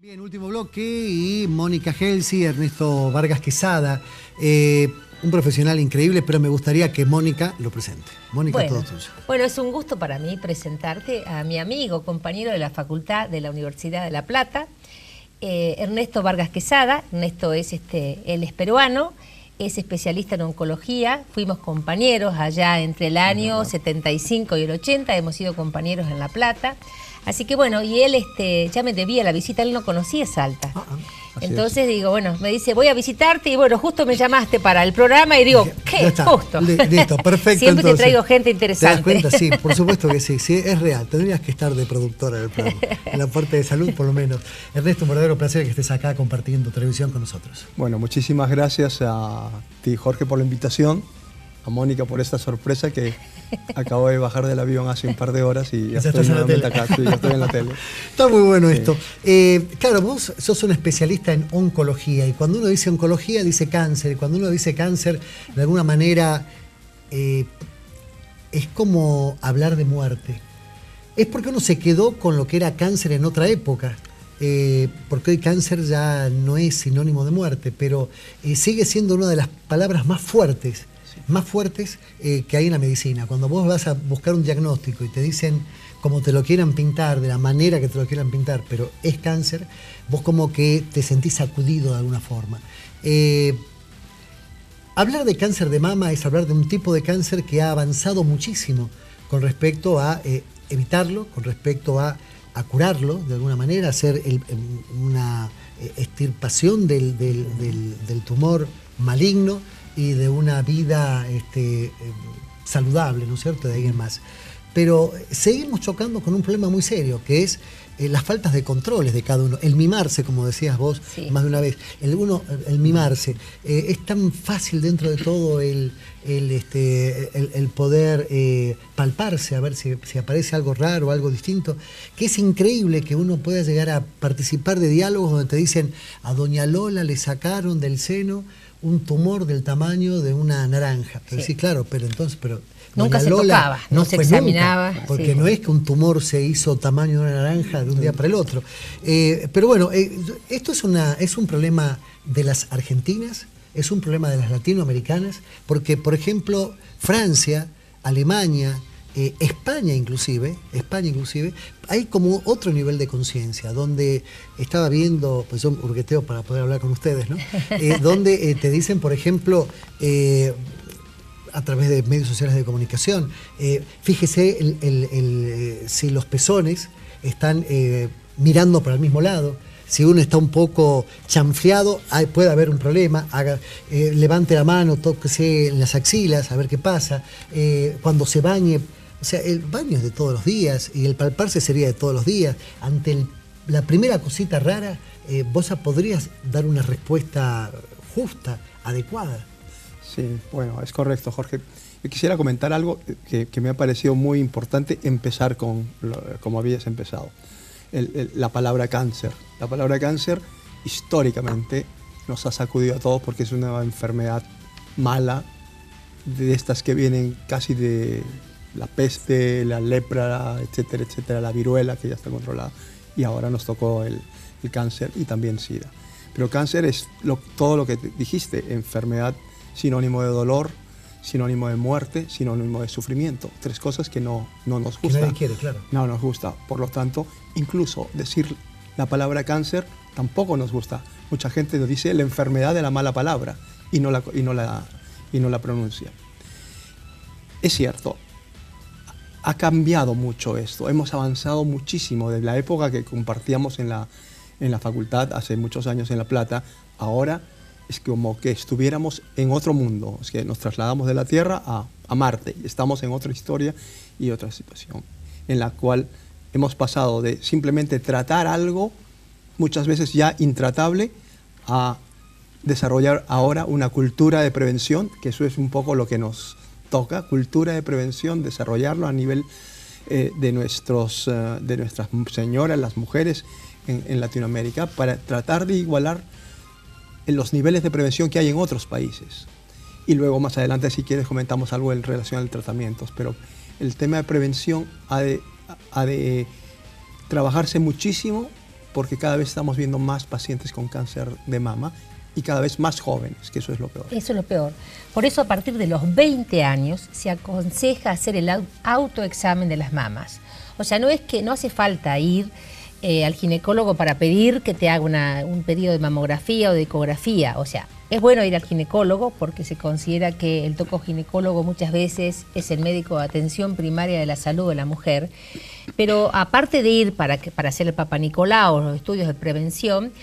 Bien, último bloque y Mónica Gelsi, Ernesto Vargas Quesada, un profesional increíble, pero me gustaría que Mónica lo presente. Mónica, todo tuyo. Bueno, es un gusto para mí presentarte a mi amigo, compañero de la Facultad de la Universidad de La Plata, Ernesto Vargas Quesada. Ernesto es él es peruano, es especialista en oncología, fuimos compañeros allá entre el año 75 y el 80, hemos sido compañeros en La Plata. Así que bueno, y él ya me debía la visita, él no conocía Salta. Entonces digo, bueno, me dice, voy a visitarte y bueno, justo me llamaste para el programa y digo, ¿qué? Justo. Listo, perfecto. Siempre entonces, te traigo gente interesante. ¿Te das cuenta? Sí, por supuesto que sí, sí, es real. Tendrías que estar de productora del programa, en la parte de salud por lo menos. Ernesto, un verdadero placer que estés acá compartiendo televisión con nosotros. Bueno, muchísimas gracias a ti, Jorge, por la invitación. A Mónica por esta sorpresa que acabo de bajar del avión hace un par de horas y ya estoy nuevamente acá, ya estoy en la tele. Está muy bueno esto. Claro, vos sos un especialista en oncología y cuando uno dice oncología dice cáncer, y cuando uno dice cáncer de alguna manera es como hablar de muerte. Es porque uno se quedó con lo que era cáncer en otra época. Porque hoy cáncer ya no es sinónimo de muerte, pero sigue siendo una de las palabras más fuertes que hay en la medicina. Cuando vos vas a buscar un diagnóstico y te dicen como te lo quieran pintar, de la manera que te lo quieran pintar, pero es cáncer, vos como que te sentís sacudido de alguna forma. Hablar de cáncer de mama es hablar de un tipo de cáncer que ha avanzado muchísimo con respecto a evitarlo, con respecto a curarlo de alguna manera, hacer una extirpación del tumor maligno y de una vida saludable, ¿no es cierto?, de alguien más. Pero seguimos chocando con un problema muy serio, que es las faltas de controles de cada uno. El mimarse, como decías vos más de una vez, el mimarse. Es tan fácil dentro de todo el poder palparse, a ver si aparece algo raro, algo distinto, que es increíble que uno pueda llegar a participar de diálogos donde te dicen a doña Lola le sacaron del seno un tumor del tamaño de una naranja. Pero sí, claro, pero nunca se tocaba, no se examinaba. Nunca, porque no es que un tumor se hizo tamaño de una naranja de un día para el otro. Pero bueno, esto es un problema de las argentinas, es un problema de las latinoamericanas, porque, por ejemplo, Francia, Alemania, España inclusive, hay como otro nivel de conciencia, donde estaba viendo, pues yo hurgueteo para poder hablar con ustedes, ¿no? Donde te dicen, por ejemplo, a través de medios sociales de comunicación, fíjese si los pezones están mirando para el mismo lado. Si uno está un poco chanfleado, puede haber un problema. Levante la mano, tóquese en las axilas, a ver qué pasa. Cuando se bañe, o sea, el baño es de todos los días y el palparse sería de todos los días. Ante la primera cosita rara, vos podrías dar una respuesta justa, adecuada. Sí, bueno, es correcto, Jorge. Yo quisiera comentar algo que me ha parecido muy importante empezar como habías empezado. La palabra cáncer. La palabra cáncer históricamente nos ha sacudido a todos porque es una enfermedad mala, de estas que vienen casi de la peste, la lepra, etcétera, etcétera, la viruela que ya está controlada, y ahora nos tocó el cáncer y también SIDA. Pero cáncer es todo lo que dijiste, enfermedad sinónimo de dolor, sinónimo de muerte, sinónimo de sufrimiento. Tres cosas que no nos gustan. Que nadie quiere, claro. No nos gusta. Por lo tanto, incluso decir la palabra cáncer tampoco nos gusta. Mucha gente nos dice la enfermedad de la mala palabra y no la pronuncia. Es cierto, ha cambiado mucho esto. Hemos avanzado muchísimo desde la época que compartíamos en la facultad hace muchos años en La Plata. Ahora es como que estuviéramos en otro mundo, es que nos trasladamos de la Tierra a Marte, estamos en otra historia y otra situación, en la cual hemos pasado de simplemente tratar algo, muchas veces ya intratable, a desarrollar ahora una cultura de prevención, que eso es un poco lo que nos toca, cultura de prevención, desarrollarlo a nivel de nuestras señoras, las mujeres en Latinoamérica, para tratar de igualar en los niveles de prevención que hay en otros países. Y luego más adelante, si quieres, comentamos algo en relación al tratamiento. Pero el tema de prevención ha de trabajarse muchísimo porque cada vez estamos viendo más pacientes con cáncer de mama y cada vez más jóvenes, que eso es lo peor. Eso es lo peor. Por eso a partir de los 20 años se aconseja hacer el autoexamen de las mamas. O sea, no es que no hace falta ir al ginecólogo para pedir que te haga un pedido de mamografía o de ecografía. O sea, es bueno ir al ginecólogo porque se considera que el tocoginecólogo muchas veces es el médico de atención primaria de la salud de la mujer. Pero aparte de ir para hacer el Papa Nicolau o los estudios de prevención,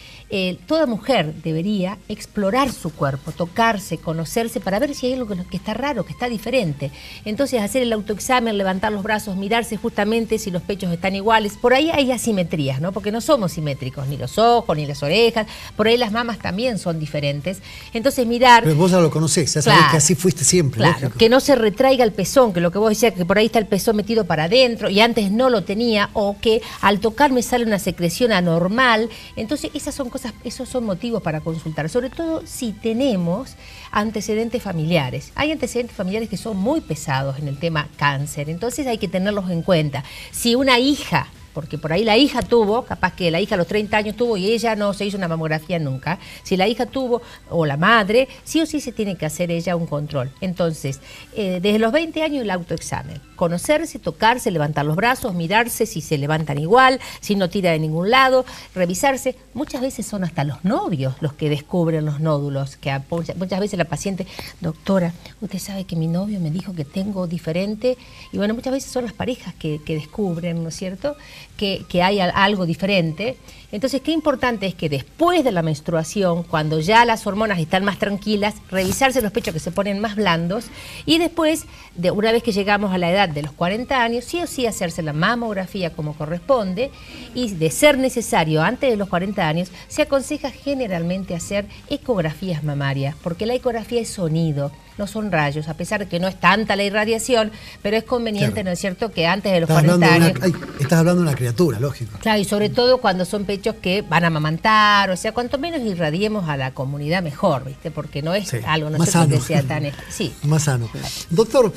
toda mujer debería explorar su cuerpo, tocarse, conocerse para ver si hay algo que está raro, que está diferente. Entonces hacer el autoexamen, levantar los brazos, mirarse justamente si los pechos están iguales. Por ahí hay asimetrías, ¿no? Porque no somos simétricos, ni los ojos, ni las orejas. Por ahí las mamas también son diferentes. Entonces mirar... Pero vos ya lo conocés, ya sabés que así fuiste siempre. Claro, lógico. Que no se retraiga el pezón, que lo que vos decías, que por ahí está el pezón metido para adentro y antes no lo tenía, o que al tocar me sale una secreción anormal. Entonces esos son motivos para consultar, sobre todo si tenemos antecedentes familiares. Hay antecedentes familiares que son muy pesados en el tema cáncer, entonces hay que tenerlos en cuenta. Si una hija, porque por ahí la hija tuvo, capaz que la hija a los 30 años tuvo y ella no se hizo una mamografía nunca, si la hija tuvo, o la madre, sí o sí se tiene que hacer ella un control. Entonces, desde los 20 años el autoexamen, conocerse, tocarse, levantar los brazos, mirarse si se levantan igual, si no tira de ningún lado, revisarse. Muchas veces son hasta los novios los que descubren los nódulos, que muchas veces la paciente, doctora, usted sabe que mi novio me dijo que tengo diferente, y bueno, muchas veces son las parejas que descubren, ¿no es cierto?, que hay algo diferente. Entonces, qué importante es que después de la menstruación, cuando ya las hormonas están más tranquilas, revisarse los pechos que se ponen más blandos y después, una vez que llegamos a la edad de los 40 años, sí o sí hacerse la mamografía como corresponde y, de ser necesario, antes de los 40 años, se aconseja generalmente hacer ecografías mamarias, porque la ecografía es sonido, no son rayos, a pesar de que no es tanta la irradiación, pero es conveniente, claro, ¿no es cierto?, que antes de los 40 años... Estás hablando de una criatura, lógico. Claro, y sobre todo cuando son pechos que van a amamantar, o sea, cuanto menos irradiemos a la comunidad mejor, ¿viste? Porque no es algo, no sé por qué sea tan... Sí. Más sano. Doctor,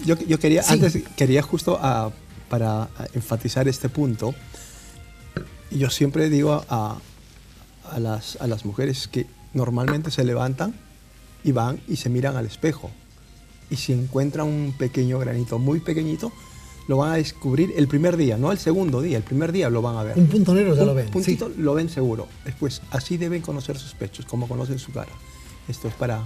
yo quería, antes quería justo para enfatizar este punto, yo siempre digo a las mujeres que normalmente se levantan y van y se miran al espejo. Y si encuentran un pequeño granito muy pequeñito, lo van a descubrir el primer día, no el segundo día, el primer día lo van a ver. Un punto negro ya lo ven. Un puntito lo ven seguro. Después, así deben conocer sus pechos, como conocen su cara. Esto es para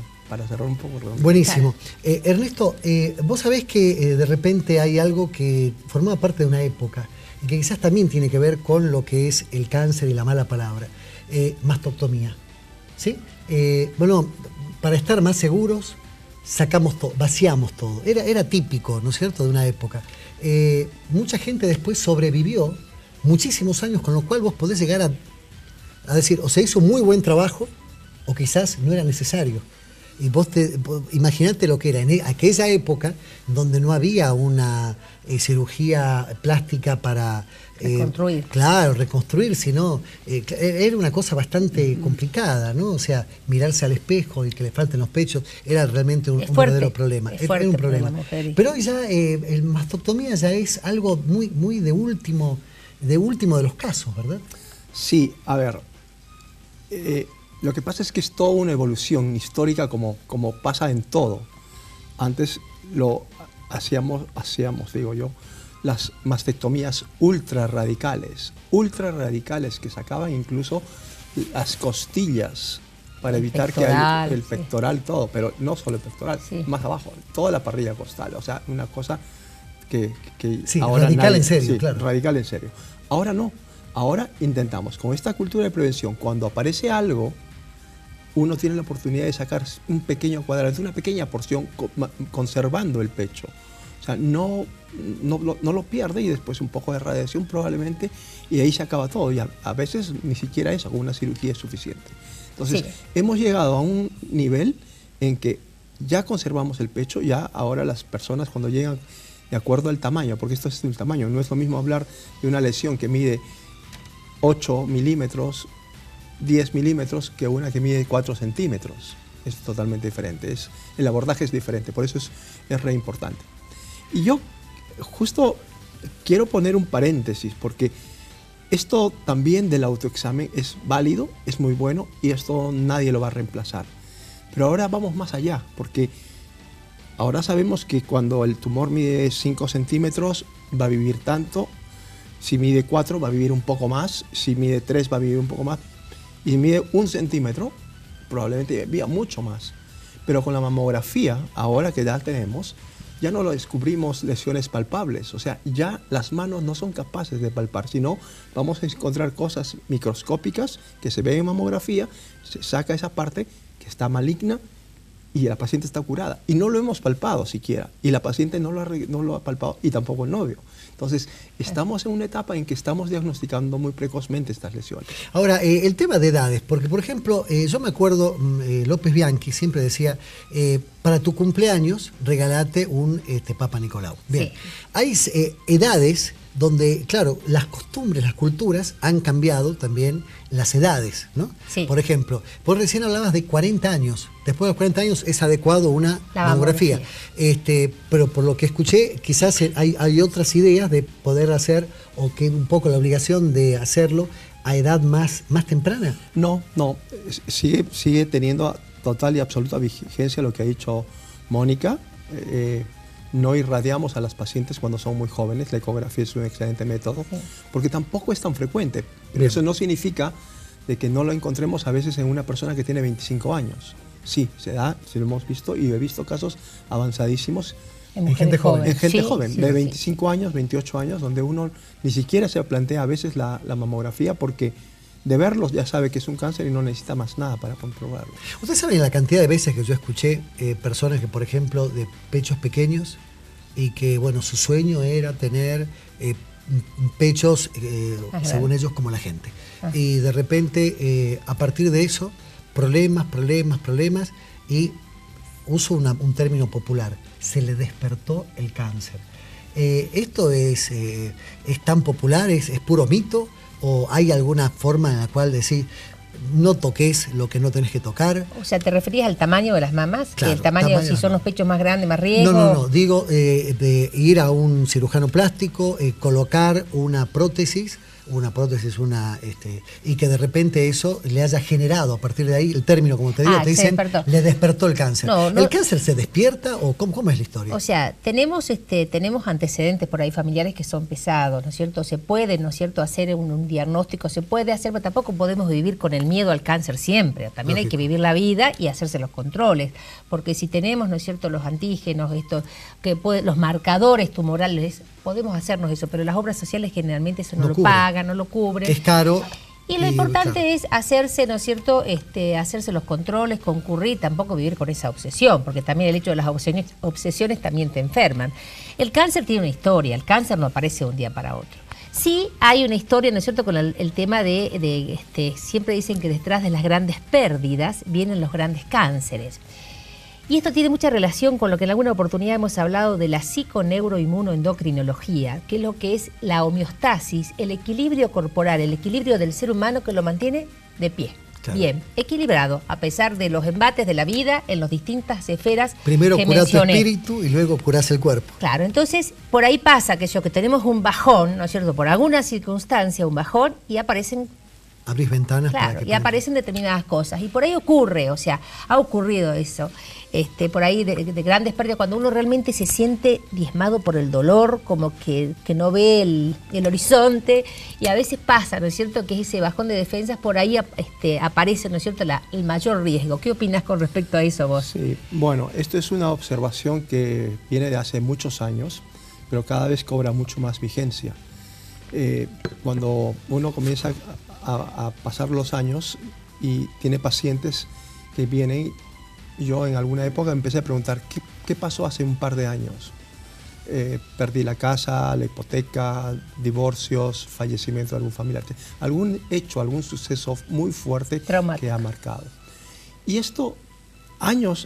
cerrar un poco. Buenísimo. Ernesto, vos sabés que de repente hay algo que formaba parte de una época y que quizás también tiene que ver con lo que es el cáncer y la mala palabra. Mastectomía. ¿Sí? Bueno, para estar más seguros, sacamos todo, vaciamos todo. Era típico, ¿no es cierto?, de una época. Mucha gente después sobrevivió muchísimos años, con lo cual vos podés llegar a decir, o se hizo muy buen trabajo, o quizás no era necesario. Y vos imaginate lo que era en aquella época, donde no había una cirugía plástica para... reconstruir. Claro, reconstruir, sino... era una cosa bastante complicada, ¿no? O sea, mirarse al espejo y que le falten los pechos era realmente un verdadero problema. Era un problema. Pero hoy ya el mastectomía ya es algo muy de último de los casos, ¿verdad? Sí, a ver... lo que pasa es que es toda una evolución histórica como pasa en todo. Antes lo hacíamos, digo yo, las mastectomías ultra radicales que sacaban incluso las costillas para evitar que haya el pectoral, todo, pero no solo el pectoral, más abajo, toda la parrilla costal. O sea, una cosa que ahora radical en serio, claro. Radical en serio. Ahora no. Ahora intentamos, con esta cultura de prevención, cuando aparece algo, uno tiene la oportunidad de sacar un pequeño cuadrado, una pequeña porción, conservando el pecho. O sea, no lo pierde y después un poco de radiación probablemente, y ahí se acaba todo. Y a veces ni siquiera eso, con una cirugía es suficiente. Entonces, hemos llegado a un nivel en que ya conservamos el pecho, ya ahora las personas cuando llegan, de acuerdo al tamaño, porque esto es el tamaño, no es lo mismo hablar de una lesión que mide 8 milímetros, 10 milímetros, que una que mide 4 centímetros. Es totalmente diferente. El abordaje es diferente, por eso es re importante. Y yo justo quiero poner un paréntesis, porque Esto también del autoexamen es válido, es muy bueno y esto nadie lo va a reemplazar. Pero ahora vamos más allá, porque ahora sabemos que cuando el tumor mide 5 centímetros va a vivir tanto, si mide 4 va a vivir un poco más, si mide 3 va a vivir un poco más, y si mide 1 centímetro probablemente viva mucho más. Pero con la mamografía, ahora que ya tenemos, ya no lo descubrimos lesiones palpables, o sea, ya las manos no son capaces de palpar, sino vamos a encontrar cosas microscópicas que se ven en mamografía, se saca esa parte que está maligna y la paciente está curada. Y no lo hemos palpado siquiera, y la paciente no lo ha palpado y tampoco el novio. Entonces, estamos en una etapa en que estamos diagnosticando muy precozmente estas lesiones. Ahora, el tema de edades, porque por ejemplo, yo me acuerdo, López Bianchi siempre decía, para tu cumpleaños regalate un Papa Nicolau. Bien, sí. Hay edades donde, claro, las costumbres, las culturas han cambiado también las edades, ¿no? Sí. Por ejemplo, vos recién hablabas de 40 años. Después de los 40 años es adecuado una mamografía. Pero por lo que escuché, quizás hay otras ideas de poder hacer, o que un poco la obligación de hacerlo a edad más temprana. No, sigue teniendo total y absoluta vigencia lo que ha dicho Mónica. No irradiamos a las pacientes cuando son muy jóvenes, la ecografía es un excelente método, porque tampoco es tan frecuente. Pero eso no significa de que no lo encontremos a veces en una persona que tiene 25 años. Sí, se da, sí lo hemos visto, y he visto casos avanzadísimos en gente joven. En gente joven, de 25 años, 28 años, donde uno ni siquiera se plantea a veces la mamografía, porque de verlos ya sabe que es un cáncer y no necesita más nada para comprobarlo. ¿Ustedes saben la cantidad de veces que yo escuché personas que, por ejemplo, de pechos pequeños, y que, bueno, su sueño era tener pechos, según ellos, como la gente? Y de repente, a partir de eso, problemas, y uso un término popular, se le despertó el cáncer. ¿Esto es tan popular, es puro mito? ¿O hay alguna forma en la cual decir, no toques lo que no tenés que tocar? O sea, ¿te referías al tamaño de las mamas? Claro, ¿El tamaño si son los pechos más grandes, más riesgo? No. Digo, de ir a un cirujano plástico, colocar una prótesis, y que de repente eso le haya generado, a partir de ahí, el término, como te digo, te dicen, le despertó el cáncer. ¿El cáncer se despierta o cómo es la historia? O sea, tenemos antecedentes por ahí familiares que son pesados, ¿no es cierto? Se puede, ¿no es cierto?, hacer un diagnóstico, se puede hacer, pero tampoco podemos vivir con el miedo al cáncer siempre. También hay que vivir la vida y hacerse los controles, porque si tenemos, ¿no es cierto?, los antígenos, los marcadores tumorales, podemos hacernos eso, pero las obras sociales generalmente eso no lo pagan, no lo cubren. Es caro. Y lo importante es hacerse, ¿no es cierto?, hacerse los controles, concurrir, tampoco vivir con esa obsesión, porque también el hecho de las obsesiones también te enferman. El cáncer tiene una historia, el cáncer no aparece de un día para otro. Sí hay una historia, ¿no es cierto?, con el tema de siempre dicen que detrás de las grandes pérdidas vienen los grandes cánceres. Y esto tiene mucha relación con lo que en alguna oportunidad hemos hablado de la psiconeuroinmunoendocrinología, que es lo que es la homeostasis, el equilibrio corporal, el equilibrio del ser humano que lo mantiene de pie. Claro. Bien, equilibrado, a pesar de los embates de la vida en las distintas esferas. Primero curás tu espíritu y luego curás el cuerpo. Claro, entonces por ahí pasa que tenemos un bajón, ¿no es cierto?, por alguna circunstancia, un bajón, y aparecen... Abrís ventanas. Claro, y aparecen determinadas cosas. Y por ahí ocurre, o sea, ha ocurrido eso. Por ahí de grandes pérdidas, cuando uno realmente se siente diezmado por el dolor, como que no ve el horizonte, y a veces pasa, ¿no es cierto?, que ese bajón de defensas, por ahí aparece, ¿no es cierto?, el mayor riesgo. ¿Qué opinás con respecto a eso vos? Sí, bueno, esto es una observación que viene de hace muchos años, pero cada vez cobra mucho más vigencia. Cuando uno comienza a pasar los años y tiene pacientes que vienen, yo en alguna época empecé a preguntar, ¿qué pasó hace un par de años? Perdí la casa, la hipoteca, divorcios, fallecimiento de algún familiar, algún hecho, algún suceso muy fuerte que ha marcado. Y esto,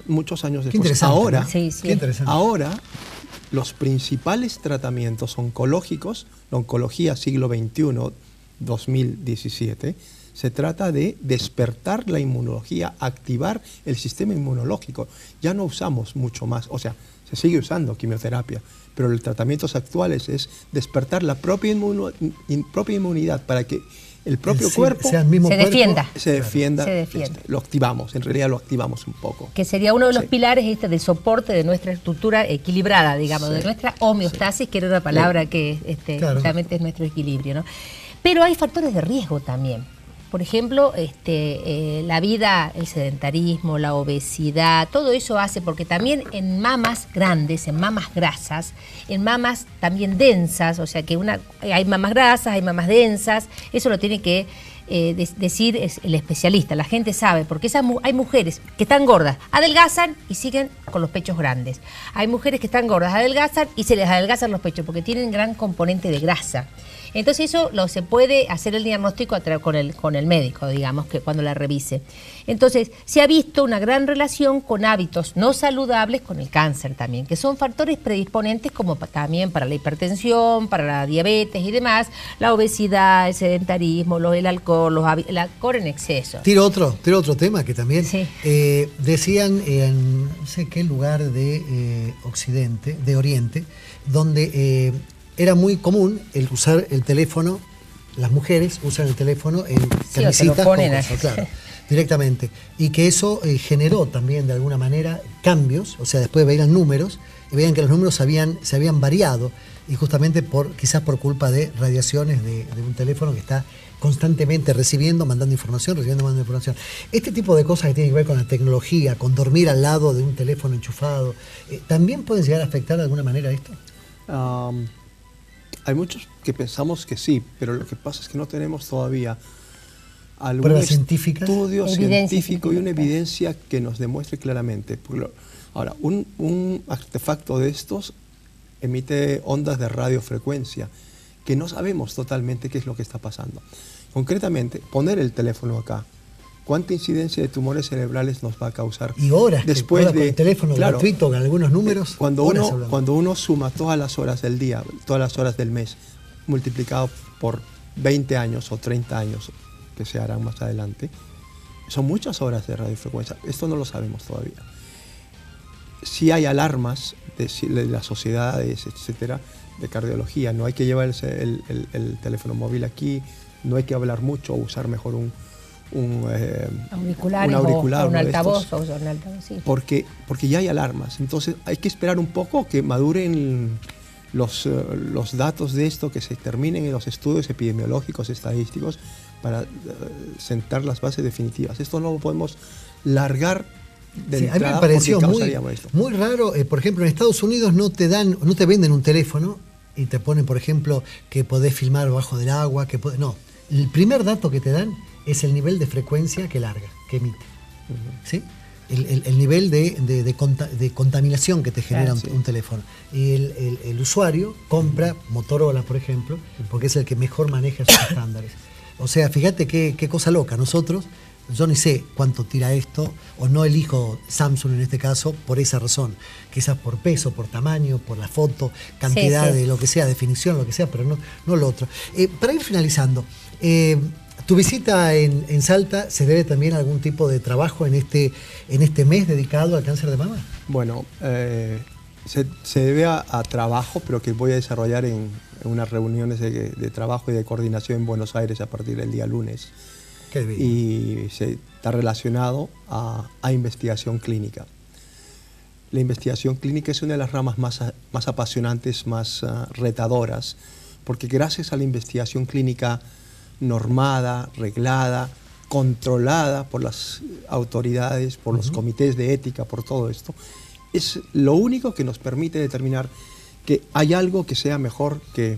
muchos años después, ahora los principales tratamientos oncológicos, la oncología siglo XXI, 2017, se trata de despertar la inmunología, activar el sistema inmunológico. Ya no usamos mucho más, o sea, se sigue usando quimioterapia, pero los tratamientos actuales es despertar la propia inmunidad para que el propio cuerpo sea el mismo cuerpo, defienda. Se defienda. Se defienda. Lo activamos, en realidad lo activamos un poco. Que sería uno de los Sí. pilares del soporte de nuestra estructura equilibrada, digamos, Sí. de nuestra homeostasis, que era una palabra que Claro. justamente es nuestro equilibrio, ¿no? Pero hay factores de riesgo también. Por ejemplo, la vida, el sedentarismo, la obesidad, todo eso hace, porque también en mamas grandes, en mamas grasas, en mamas también densas, o sea que hay mamas grasas, hay mamas densas, eso lo tiene que decir el especialista, la gente sabe, porque hay mujeres que están gordas, adelgazan y siguen con los pechos grandes. Hay mujeres que están gordas, adelgazan y se les adelgazan los pechos, porque tienen gran componente de grasa. Entonces eso se puede hacer el diagnóstico con el médico, digamos, que cuando la revise. Entonces, se ha visto una gran relación con hábitos no saludables con el cáncer también, que son factores predisponentes como también para la hipertensión, para la diabetes y demás, la obesidad, el sedentarismo, el alcohol, el alcohol en exceso. Tiro otro tema que también Sí. decían en no sé qué lugar de Occidente, de Oriente, donde era muy común el usar el teléfono, las mujeres usan el teléfono en Sí, o te lo camisitas ponen con así. cosas, claro, directamente. Y que eso generó también de alguna manera cambios, o sea, después veían números y veían que los números se habían variado, y justamente quizás por culpa de radiaciones de un teléfono que está constantemente recibiendo, mandando información, recibiendo, mandando información. Este tipo de cosas que tienen que ver con la tecnología, con dormir al lado de un teléfono enchufado, ¿también pueden llegar a afectar de alguna manera esto? Hay muchos que pensamos que sí, pero lo que pasa es que no tenemos todavía algún ¿Pruebas científicas? estudio Evidencia científico y una científica. evidencia que nos demuestre claramente. Ahora, un artefacto de estos emite ondas de radiofrecuencia que no sabemos totalmente qué es lo que está pasando. Concretamente, poner el teléfono acá, ¿cuánta incidencia de tumores cerebrales nos va a causar? Y horas, después con el teléfono claro, gratuito, con algunos números. Cuando horas hablando. uno suma todas las horas del día, todas las horas del mes, multiplicado por 20 años o 30 años, que se harán más adelante, son muchas horas de radiofrecuencia. Esto no lo sabemos todavía. Sí hay alarmas de las sociedades, etcétera, de cardiología. No hay que llevar el teléfono móvil aquí, no hay que hablar mucho o usar mejor un Auriculares auricular, o un uno de altavoz, estos. o un altavoz, sí. Porque ya hay alarmas. Entonces hay que esperar un poco que maduren los datos de esto, que se terminen en los estudios epidemiológicos, estadísticos, para sentar las bases definitivas. Esto no lo podemos largar de Sí, a mí entrada me pareció porque causaría esto. muy raro, por ejemplo, en Estados Unidos no te venden un teléfono y te ponen, por ejemplo, que podés filmar bajo del agua, no. El primer dato que te dan es el nivel de frecuencia que larga, que emite. ¿Sí? El nivel de contaminación que te genera Sí. un teléfono. Y el usuario compra Motorola, por ejemplo, porque es el que mejor maneja esos estándares. O sea, fíjate qué cosa loca. Nosotros, yo ni sé cuánto tira esto, o no elijo Samsung en este caso por esa razón. Quizás por peso, por tamaño, por la foto, cantidad Sí. de lo que sea, definición, lo que sea, pero no lo otro. Para ir finalizando, tu visita en Salta, ¿se debe también a algún tipo de trabajo en este mes dedicado al cáncer de mama? Bueno, se debe a trabajo, pero que voy a desarrollar en unas reuniones de trabajo y de coordinación en Buenos Aires a partir del día lunes. Qué bien. Y está relacionado a investigación clínica. La investigación clínica es una de las ramas más apasionantes, más retadoras, porque gracias a la investigación clínica normada, reglada, controlada por las autoridades, por los comités de ética, por todo esto, es lo único que nos permite determinar que hay algo que sea mejor que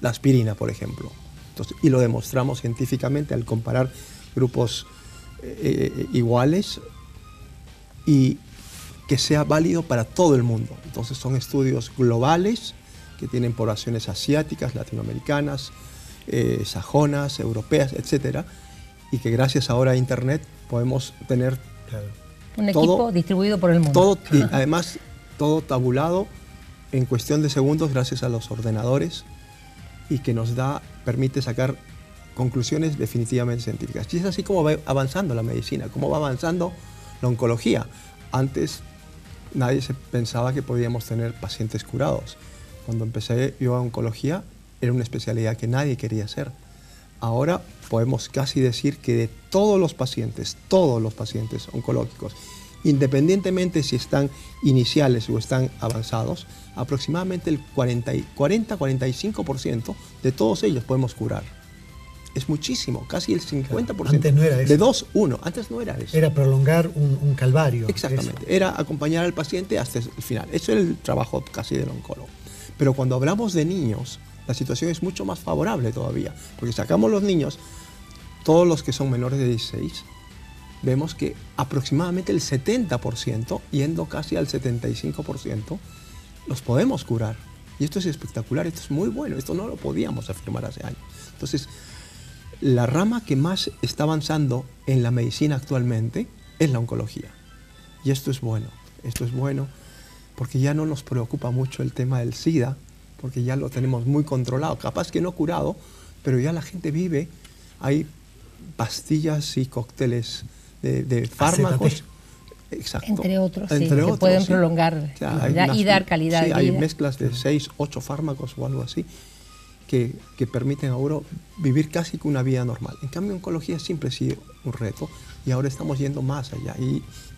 la aspirina, por ejemplo. Entonces, y lo demostramos científicamente al comparar grupos iguales y que sea válido para todo el mundo. Entonces son estudios globales que tienen poblaciones asiáticas, latinoamericanas, sajonas, europeas, etcétera, y que gracias ahora a Internet podemos tener Un todo, equipo distribuido por el mundo. todo, y además todo tabulado en cuestión de segundos gracias a los ordenadores, y que nos permite sacar conclusiones definitivamente científicas. Y es así como va avanzando la medicina, como va avanzando la oncología. Antes nadie se pensaba que podíamos tener pacientes curados. Cuando empecé yo a oncología, era una especialidad que nadie quería hacer. Ahora podemos casi decir que de todos los pacientes oncológicos, independientemente si están iniciales o están avanzados, aproximadamente el 40-45% de todos ellos podemos curar. Es muchísimo, casi el 50%. Claro, antes no era eso. De 2-1, antes no era eso. Era prolongar un calvario. Exactamente, eso. era acompañar al paciente hasta el final. Eso es el trabajo casi del oncólogo. Pero cuando hablamos de niños, la situación es mucho más favorable todavía, porque sacamos los niños, todos los que son menores de 16, vemos que aproximadamente el 70%, yendo casi al 75%, los podemos curar. Y esto es espectacular, esto es muy bueno, esto no lo podíamos afirmar hace años. Entonces, la rama que más está avanzando en la medicina actualmente es la oncología. Y esto es bueno porque ya no nos preocupa mucho el tema del SIDA, porque ya lo tenemos muy controlado, capaz que no curado, pero ya la gente vive, hay pastillas y cócteles de fármacos. Exacto. Entre otros, Entre sí, otros, que pueden sí. prolongar y dar calidad de vida. Hay mezclas de 6, 8 fármacos o algo así que permiten a uno vivir casi que una vida normal. En cambio, oncología siempre ha sido un reto y ahora estamos yendo más allá.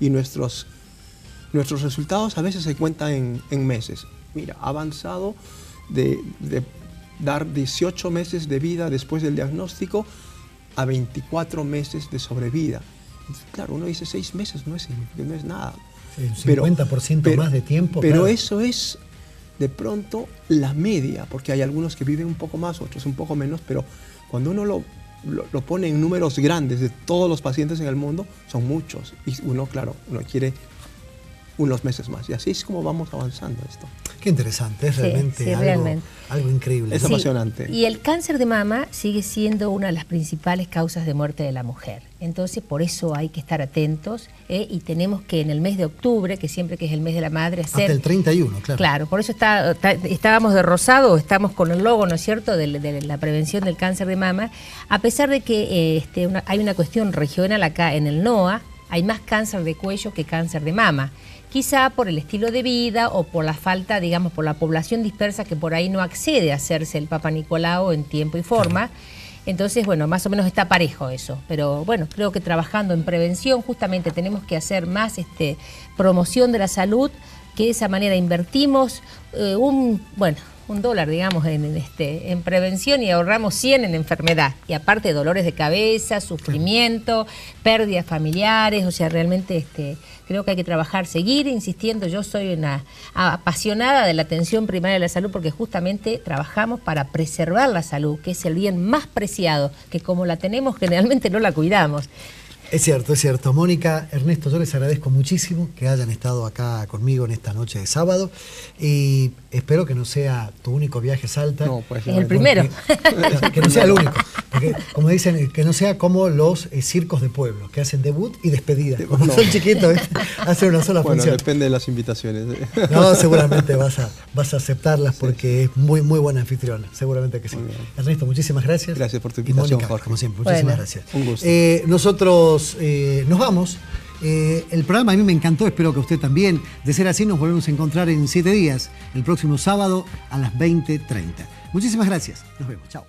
Y nuestros resultados a veces se cuentan en meses. Mira, ha avanzado de dar 18 meses de vida después del diagnóstico a 24 meses de sobrevida. Entonces, claro, uno dice 6 meses, no es nada. Sí, un 50% más de tiempo. Pero claro. Eso es de pronto la media, porque hay algunos que viven un poco más, otros un poco menos, pero cuando uno lo pone en números grandes de todos los pacientes en el mundo, son muchos. Y uno, claro, uno quiere unos meses más. Y así es como vamos avanzando esto. Qué interesante, es realmente, algo increíble. Es apasionante. Y el cáncer de mama sigue siendo una de las principales causas de muerte de la mujer. Entonces, por eso hay que estar atentos y tenemos que en el mes de octubre, que siempre que es el mes de la madre, hacer... Hasta el 31, claro. Claro, por eso estábamos de rosado, estamos con el logo, ¿no es cierto?, de la prevención del cáncer de mama, a pesar de que hay una cuestión regional acá en el NOA, hay más cáncer de cuello que cáncer de mama. Quizá por el estilo de vida o por la falta, digamos, por la población dispersa que por ahí no accede a hacerse el Papa Nicolau en tiempo y forma. Claro. Entonces, bueno, más o menos está parejo eso. Pero bueno, creo que trabajando en prevención justamente tenemos que hacer más promoción de la salud, que de esa manera invertimos $1, digamos, en prevención y ahorramos 100 en enfermedad. Y aparte dolores de cabeza, sufrimiento, pérdidas familiares, o sea, realmente creo que hay que trabajar, seguir insistiendo. Yo soy una apasionada de la atención primaria de la salud porque justamente trabajamos para preservar la salud, que es el bien más preciado, que como la tenemos generalmente no la cuidamos. Es cierto, es cierto. Mónica, Ernesto, yo les agradezco muchísimo que hayan estado acá conmigo en esta noche de sábado y espero que no sea tu único viaje a Salta. No, pues es el primero. Que no sea el único. Porque, como dicen, que no sea como los circos de pueblo, que hacen debut y despedida. Como son chiquitos, hacen una sola función. Bueno, depende de las invitaciones. No, seguramente vas a aceptarlas porque es muy buena anfitriona. Seguramente que sí. Ernesto, muchísimas gracias. Gracias por tu invitación, y Mónica, Jorge. como siempre, muchísimas gracias. Un gusto. Nosotros nos vamos. El programa a mí me encantó, espero que usted también. De ser así, nos volvemos a encontrar en 7 días, el próximo sábado a las 20:30. Muchísimas gracias. Nos vemos. Chao.